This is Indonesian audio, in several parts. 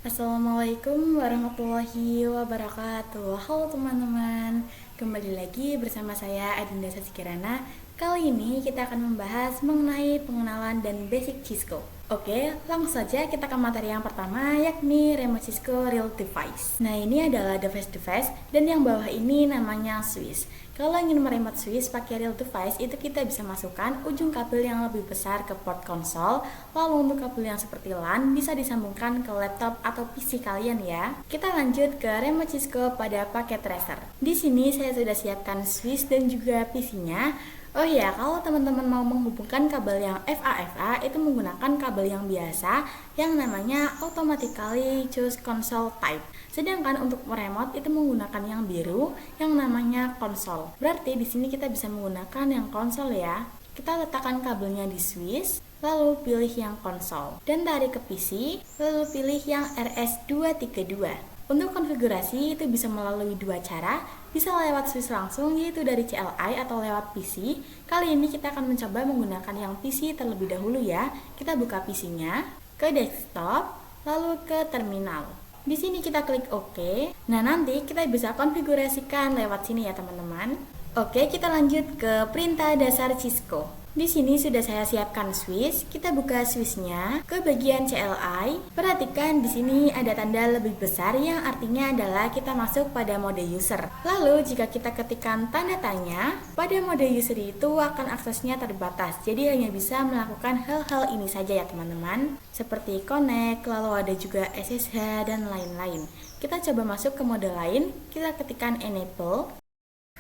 Assalamualaikum warahmatullahi wabarakatuh. Halo teman-teman, kembali lagi bersama saya Adinda Sasikirana. Kali ini kita akan membahas mengenai pengenalan dan basic Cisco. Oke, langsung saja kita ke materi yang pertama, yakni Remote Cisco Real Device. Nah, ini adalah device dan yang bawah ini namanya switch. Kalau ingin meremote switch pakai real device, itu kita bisa masukkan ujung kabel yang lebih besar ke port konsol. Lalu untuk kabel yang seperti LAN bisa disambungkan ke laptop atau PC kalian ya. Kita lanjut ke remote Cisco pada paket tracer. Di sini saya sudah siapkan switch dan juga PC-nya. Oh ya, kalau teman-teman mau menghubungkan kabel yang FA itu menggunakan kabel yang biasa yang namanya automatically choose console type. Sedangkan untuk meremote itu menggunakan yang biru yang namanya konsol. Berarti di sini kita bisa menggunakan yang konsol ya. Kita letakkan kabelnya di switch, lalu pilih yang konsol dan tarik ke PC, lalu pilih yang RS232. Untuk konfigurasi itu bisa melalui dua cara, bisa lewat switch langsung yaitu dari CLI atau lewat PC. Kali ini kita akan mencoba menggunakan yang PC terlebih dahulu ya. Kita buka PC-nya, ke desktop, lalu ke terminal. Di sini kita klik OK. Nah, nanti kita bisa konfigurasikan lewat sini ya teman-teman. Oke, kita lanjut ke perintah dasar Cisco. Di sini sudah saya siapkan switch. Kita buka switchnya ke bagian CLI. Perhatikan di sini ada tanda lebih besar yang artinya adalah kita masuk pada mode user. Lalu jika kita ketikkan tanda tanya, pada mode user itu akan aksesnya terbatas. Jadi hanya bisa melakukan hal-hal ini saja ya teman-teman. Seperti connect, lalu ada juga SSH dan lain-lain. Kita coba masuk ke mode lain. Kita ketikkan enable.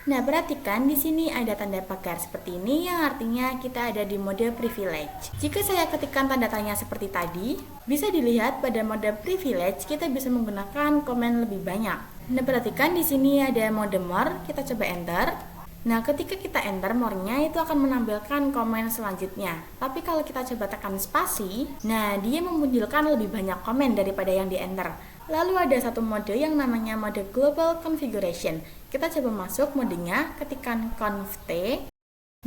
Nah, perhatikan di sini ada tanda pagar seperti ini yang artinya kita ada di mode privilege. Jika saya ketikkan tanda tanya seperti tadi, bisa dilihat pada mode privilege kita bisa menggunakan komen lebih banyak. Nah, perhatikan di sini ada mode more, kita coba enter. Nah, ketika kita enter more-nya itu akan menampilkan komen selanjutnya. Tapi kalau kita coba tekan spasi, nah dia memunculkan lebih banyak komen daripada yang di enter. Lalu ada satu mode yang namanya mode Global Configuration. Kita coba masuk modenya, ketikkan conf-t.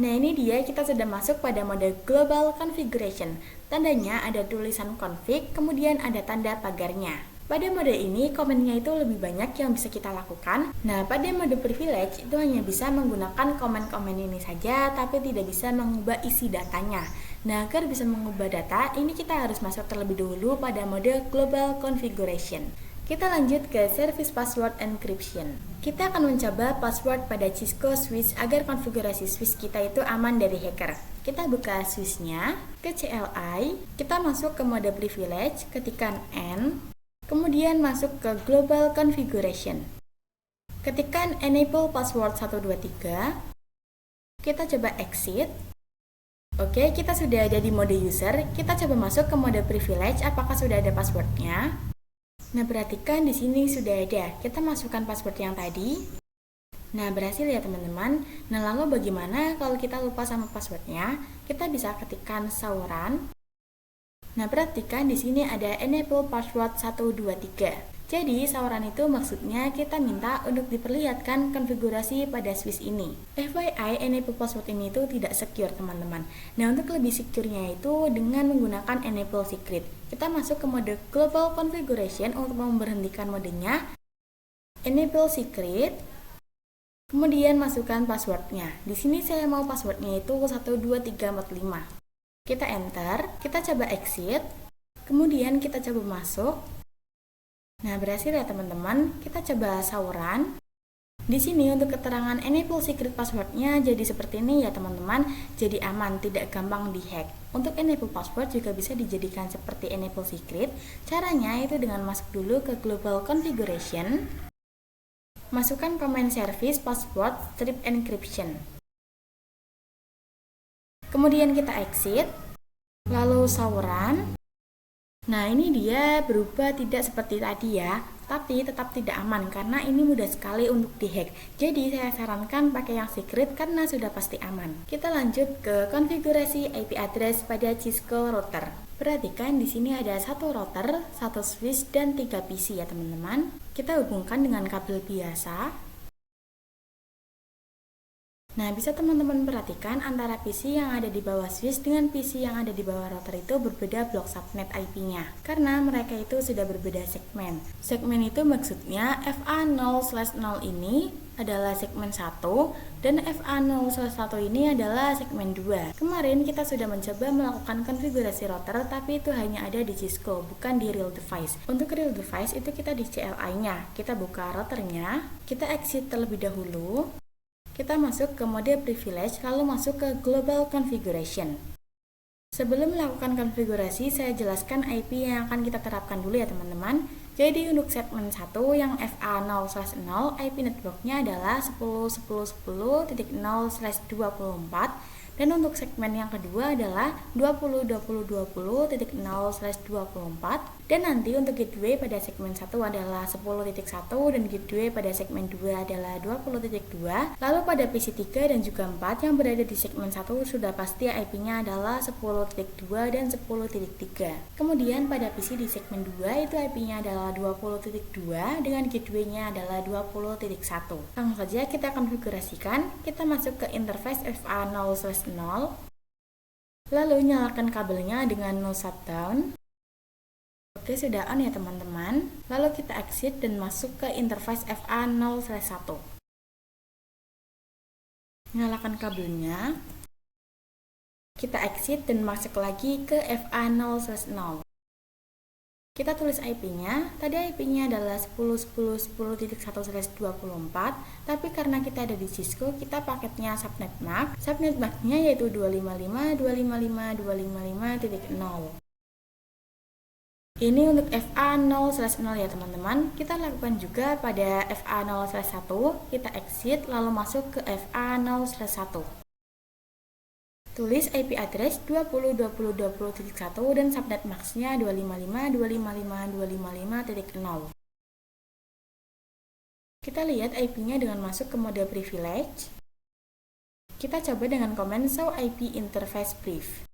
Nah, ini dia kita sudah masuk pada mode Global Configuration. Tandanya ada tulisan config, kemudian ada tanda pagarnya. Pada mode ini, komennya itu lebih banyak yang bisa kita lakukan. Nah, pada mode privilege itu hanya bisa menggunakan komen-komen ini saja, tapi tidak bisa mengubah isi datanya. Nah, agar bisa mengubah data, ini kita harus masuk terlebih dahulu pada mode Global Configuration. Kita lanjut ke Service Password Encryption. Kita akan mencoba password pada Cisco Switch agar konfigurasi switch kita itu aman dari hacker. Kita buka switch-nya, ke CLI, kita masuk ke mode privilege, ketikkan N, kemudian masuk ke Global Configuration. Ketikkan Enable Password 123, kita coba exit. Oke, kita sudah ada di mode user. Kita coba masuk ke mode privilege. Apakah sudah ada passwordnya? Nah, perhatikan di sini sudah ada. Kita masukkan password yang tadi. Nah, berhasil ya teman-teman. Nah, lalu bagaimana kalau kita lupa sama passwordnya? Kita bisa ketikkan sauran. Nah, perhatikan di sini ada enable password 123. Jadi, sauran itu maksudnya kita minta untuk diperlihatkan konfigurasi pada switch ini. FYI, enable password ini itu tidak secure, teman-teman. Nah, untuk lebih secure-nya itu dengan menggunakan enable secret. Kita masuk ke mode global configuration untuk memberhentikan modenya. Enable secret. Kemudian masukkan passwordnya. Di sini saya mau passwordnya itu 12345. Kita enter, kita coba exit. Kemudian kita coba masuk. Nah, berhasil ya teman-teman. Kita coba sauran. Di sini untuk keterangan enable secret passwordnya jadi seperti ini ya teman-teman. Jadi aman, tidak gampang dihack. Untuk enable password juga bisa dijadikan seperti enable secret. Caranya itu dengan masuk dulu ke global configuration. Masukkan command service password strip encryption. Kemudian kita exit. Lalu sauran. Nah, ini dia berubah tidak seperti tadi ya, tapi tetap tidak aman karena ini mudah sekali untuk dihack. Jadi saya sarankan pakai yang secret karena sudah pasti aman. Kita lanjut ke konfigurasi IP address pada Cisco router. Perhatikan di sini ada satu router, satu switch dan 3 PC ya teman-teman. Kita hubungkan dengan kabel biasa. Nah, bisa teman-teman perhatikan antara PC yang ada di bawah switch dengan PC yang ada di bawah router itu berbeda blok subnet IP-nya. Karena mereka itu sudah berbeda segmen. Segmen itu maksudnya FA0/0 ini adalah segmen 1 dan FA0/1 ini adalah segmen 2. Kemarin kita sudah mencoba melakukan konfigurasi router tapi itu hanya ada di Cisco, bukan di real device. Untuk real device itu kita di CLI-nya. Kita buka routernya, kita exit terlebih dahulu. Kita masuk ke mode privilege, lalu masuk ke global configuration. Sebelum melakukan konfigurasi, saya jelaskan IP yang akan kita terapkan dulu ya teman-teman. Jadi untuk segmen 1 yang FA0/0, IP networknya adalah 10.10.10/24. Dan untuk segmen yang kedua adalah 20.20.20.0/24. Dan nanti untuk gateway pada segmen 1 adalah 10.1 dan gateway pada segmen 2 adalah 20.2. Lalu pada PC 3 dan juga 4 yang berada di segmen 1 sudah pasti IP-nya adalah 10.2 dan 10.3. Kemudian pada PC di segmen 2 itu IP-nya adalah 20.2 dengan gateway-nya adalah 20.1. Langsung saja kita konfigurasikan. Kita masuk ke interface FA0/0. Lalu nyalakan kabelnya dengan no shutdown. Oke, sudah on ya teman-teman. Lalu kita exit dan masuk ke interface FA0/1. Nyalakan kabelnya. Kita exit dan masuk lagi ke FA0/0. Kita tulis IP-nya. Tadi IP-nya adalah 10.10.10.1/24, tapi karena kita ada di Cisco, kita paketnya subnet MAC. Subnet MAC-nya yaitu 255.255.255.0. Ini untuk FA0/0 ya teman-teman. Kita lakukan juga pada FA0/1. Kita exit lalu masuk ke FA0/1. Tulis IP address 20.20.20.1 dan subnet max-nya 255.255.255.0. Kita lihat IP-nya dengan masuk ke mode privilege. Kita coba dengan komen show IP interface brief.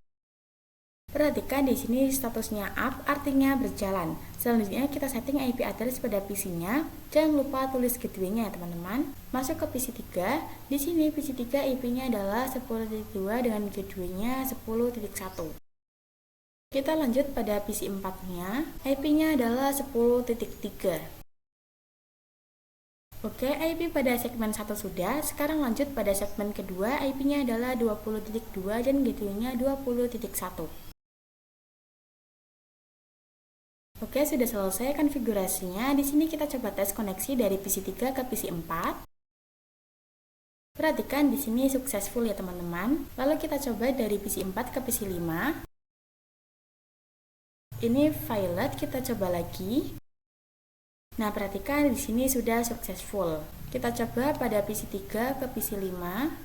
Perhatikan di sini statusnya up, artinya berjalan. Selanjutnya kita setting IP address pada PC-nya. Jangan lupa tulis gateway-nya ya teman-teman. Masuk ke PC 3. Di sini PC 3 IP-nya adalah 10.2 dengan gateway-nya 10.1. Kita lanjut pada PC 4-nya. IP-nya adalah 10.3. Oke, IP pada segmen 1 sudah. Sekarang lanjut pada segmen kedua. IP-nya adalah 20.2 dan gateway-nya 20.1. Oke, sudah selesai konfigurasinya. Di sini kita coba tes koneksi dari PC 3 ke PC 4. Perhatikan di sini successful ya teman-teman. Lalu kita coba dari PC 4 ke PC 5. Ini violet, kita coba lagi. Nah, perhatikan di sini sudah successful. Kita coba pada PC 3 ke PC 5.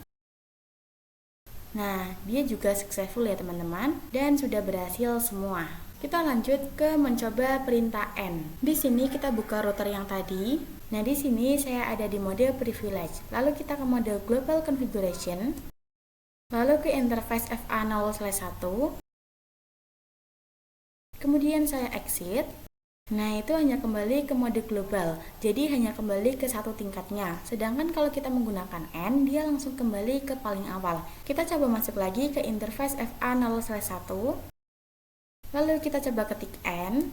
Nah, dia juga successful ya teman-teman dan sudah berhasil semua. Kita lanjut ke mencoba perintah N. Di sini kita buka router yang tadi. Nah, di sini saya ada di mode privilege. Lalu kita ke mode global configuration. Lalu ke interface FA0/1. Kemudian saya exit. Nah, itu hanya kembali ke mode global. Jadi hanya kembali ke satu tingkatnya. Sedangkan kalau kita menggunakan N, dia langsung kembali ke paling awal. Kita coba masuk lagi ke interface FA0/1. Lalu kita coba ketik N.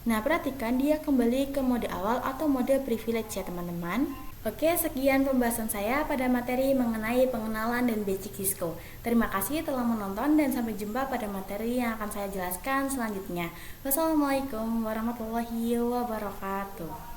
Nah, perhatikan dia kembali ke mode awal atau mode privilege ya teman-teman. Oke, sekian pembahasan saya pada materi mengenai pengenalan dan basic Cisco. Terima kasih telah menonton dan sampai jumpa pada materi yang akan saya jelaskan selanjutnya. Wassalamualaikum warahmatullahi wabarakatuh.